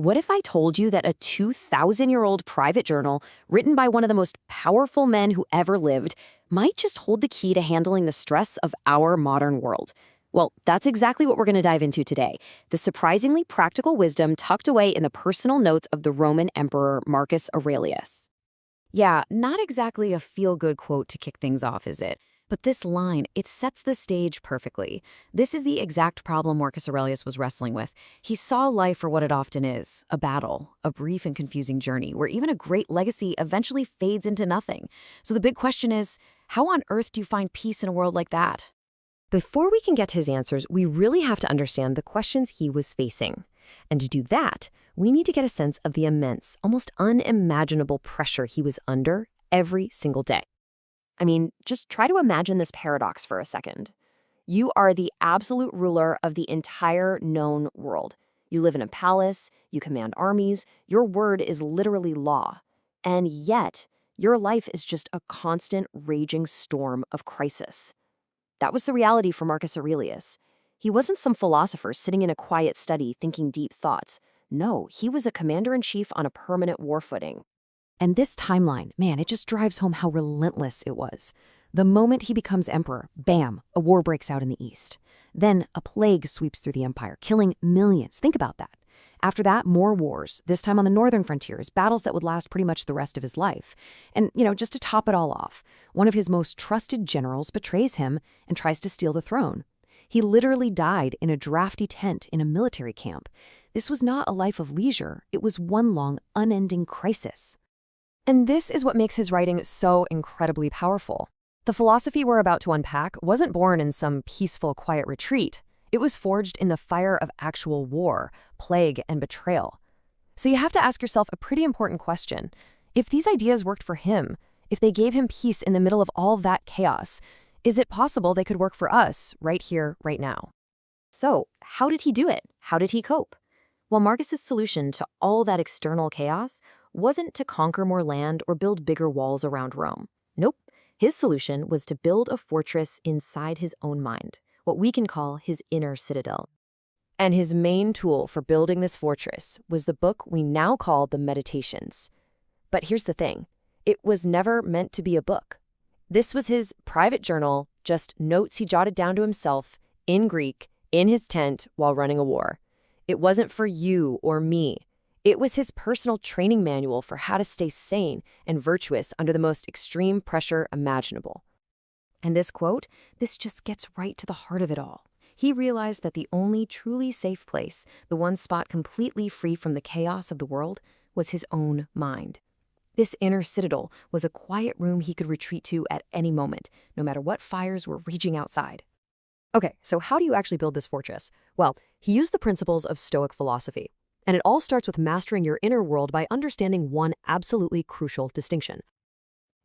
What if I told you that a 2,000-year-old private journal written by one of the most powerful men who ever lived might just hold the key to handling the stress of our modern world? Well, that's exactly what we're going to dive into today. The surprisingly practical wisdom tucked away in the personal notes of the Roman Emperor Marcus Aurelius. Yeah, not exactly a feel-good quote to kick things off, is it? But this line, it sets the stage perfectly. This is the exact problem Marcus Aurelius was wrestling with. He saw life for what it often is, a battle, a brief and confusing journey, where even a great legacy eventually fades into nothing. So the big question is, how on earth do you find peace in a world like that? Before we can get to his answers, we really have to understand the questions he was facing. And to do that, we need to get a sense of the immense, almost unimaginable pressure he was under every single day. I mean, just try to imagine this paradox for a second. You are the absolute ruler of the entire known world. You live in a palace, you command armies, your word is literally law. And yet, your life is just a constant raging storm of crisis. That was the reality for Marcus Aurelius. He wasn't some philosopher sitting in a quiet study thinking deep thoughts. No, he was a commander-in-chief on a permanent war footing. And this timeline, man, it just drives home how relentless it was. The moment he becomes emperor, bam, a war breaks out in the east. Then a plague sweeps through the empire, killing millions. Think about that. After that, more wars, this time on the northern frontiers, battles that would last pretty much the rest of his life. And, just to top it all off, one of his most trusted generals betrays him and tries to steal the throne. He literally died in a drafty tent in a military camp. This was not a life of leisure. It was one long, unending crisis. And this is what makes his writing so incredibly powerful. The philosophy we're about to unpack wasn't born in some peaceful, quiet retreat. It was forged in the fire of actual war, plague, and betrayal. So you have to ask yourself a pretty important question. If these ideas worked for him, if they gave him peace in the middle of all that chaos, is it possible they could work for us right here, right now? So, how did he do it? How did he cope? Well, Marcus's solution to all that external chaos wasn't to conquer more land or build bigger walls around Rome. Nope. His solution was to build a fortress inside his own mind, what we can call his inner citadel. And his main tool for building this fortress was the book we now call the Meditations. But here's the thing. It was never meant to be a book. This was his private journal, just notes he jotted down to himself, in Greek, in his tent while running a war. It wasn't for you or me. It was his personal training manual for how to stay sane and virtuous under the most extreme pressure imaginable. And this quote, this just gets right to the heart of it all. He realized that the only truly safe place, the one spot completely free from the chaos of the world, was his own mind. This inner citadel was a quiet room he could retreat to at any moment, no matter what fires were raging outside. Okay, so how do you actually build this fortress? Well, he used the principles of Stoic philosophy. And it all starts with mastering your inner world by understanding one absolutely crucial distinction.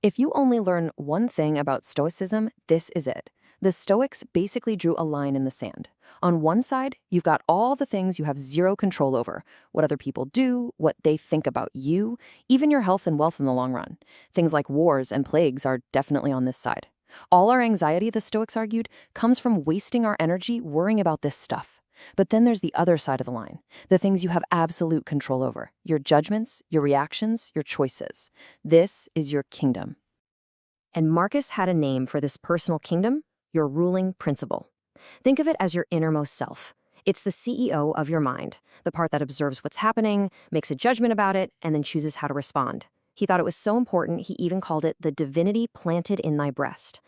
If you only learn one thing about Stoicism, this is it. The Stoics basically drew a line in the sand. On one side, you've got all the things you have zero control over, what other people do, what they think about you, even your health and wealth in the long run. Things like wars and plagues are definitely on this side. All our anxiety, the Stoics argued, comes from wasting our energy worrying about this stuff. But then there's the other side of the line, the things you have absolute control over, your judgments, your reactions, your choices. This is your kingdom. And Marcus had a name for this personal kingdom, your ruling principle. Think of it as your innermost self. It's the CEO of your mind, the part that observes what's happening, makes a judgment about it, and then chooses how to respond. He thought it was so important, he even called it the divinity planted in thy breast.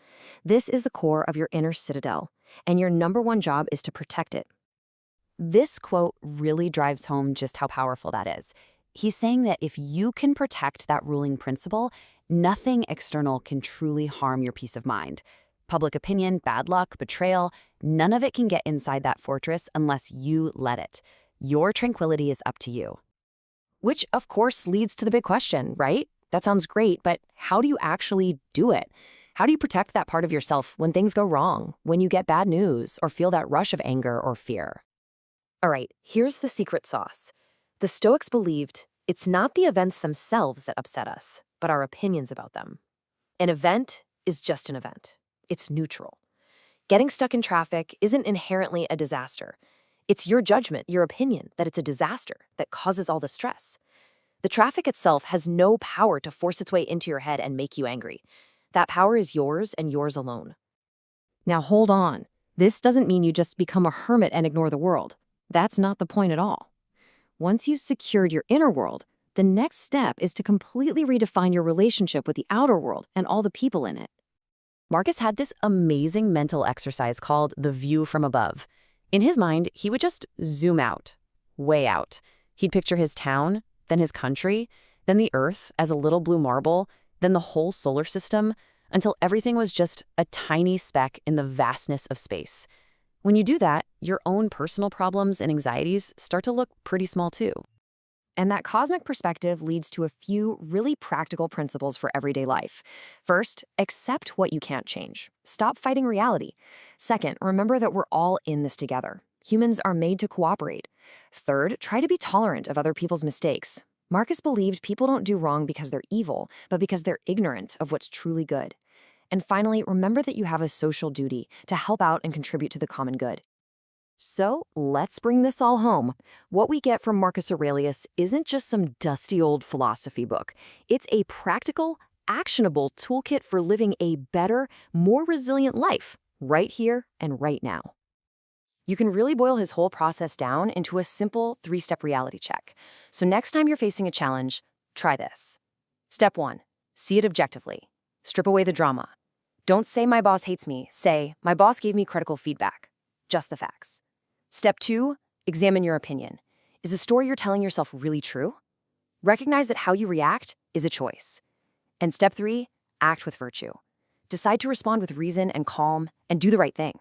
This is the core of your inner citadel, and your number one job is to protect it. This quote really drives home just how powerful that is. He's saying that if you can protect that ruling principle, nothing external can truly harm your peace of mind. Public opinion, bad luck, betrayal, none of it can get inside that fortress unless you let it. Your tranquility is up to you. Which, of course, leads to the big question, right? That sounds great, but how do you actually do it? How do you protect that part of yourself when things go wrong, when you get bad news, or feel that rush of anger or fear? All right, here's the secret sauce. The Stoics believed it's not the events themselves that upset us, but our opinions about them. An event is just an event. It's neutral. Getting stuck in traffic isn't inherently a disaster. It's your judgment, your opinion, that it's a disaster that causes all the stress. The traffic itself has no power to force its way into your head and make you angry. That power is yours and yours alone. Now hold on. This doesn't mean you just become a hermit and ignore the world. That's not the point at all. Once you've secured your inner world, the next step is to completely redefine your relationship with the outer world and all the people in it. Marcus had this amazing mental exercise called the view from above. In his mind, he would just zoom out, way out. He'd picture his town, then his country, then the earth as a little blue marble, then the whole solar system, until everything was just a tiny speck in the vastness of space. When you do that, your own personal problems and anxieties start to look pretty small too. And that cosmic perspective leads to a few really practical principles for everyday life. First, accept what you can't change. Stop fighting reality. Second, remember that we're all in this together. Humans are made to cooperate. Third, try to be tolerant of other people's mistakes. Marcus believed people don't do wrong because they're evil, but because they're ignorant of what's truly good. And finally, remember that you have a social duty to help out and contribute to the common good. So let's bring this all home. What we get from Marcus Aurelius isn't just some dusty old philosophy book. It's a practical, actionable toolkit for living a better, more resilient life, right here and right now. You can really boil his whole process down into a simple 3-step reality check. So next time you're facing a challenge, try this. Step 1, see it objectively. Strip away the drama. Don't say my boss hates me. Say, my boss gave me critical feedback. Just the facts. Step 2, examine your opinion. Is the story you're telling yourself really true? Recognize that how you react is a choice. And step 3, act with virtue. Decide to respond with reason and calm and do the right thing.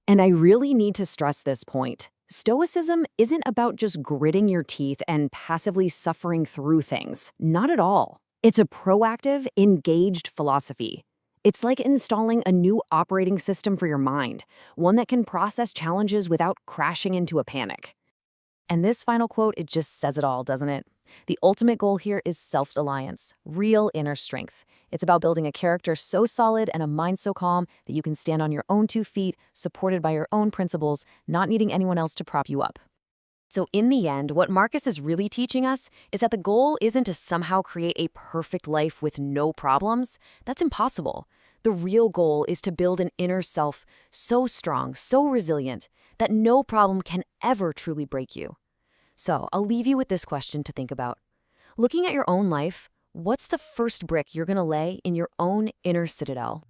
And I really need to stress this point. Stoicism isn't about just gritting your teeth and passively suffering through things. Not at all. It's a proactive, engaged philosophy. It's like installing a new operating system for your mind, one that can process challenges without crashing into a panic. And this final quote, it just says it all, doesn't it? The ultimate goal here is self-reliance, real inner strength. It's about building a character so solid and a mind so calm that you can stand on your own 2 feet, supported by your own principles, not needing anyone else to prop you up. So in the end, what Marcus is really teaching us is that the goal isn't to somehow create a perfect life with no problems. That's impossible. The real goal is to build an inner self so strong, so resilient, that no problem can ever truly break you. So I'll leave you with this question to think about. Looking at your own life, what's the first brick you're going to lay in your own inner citadel?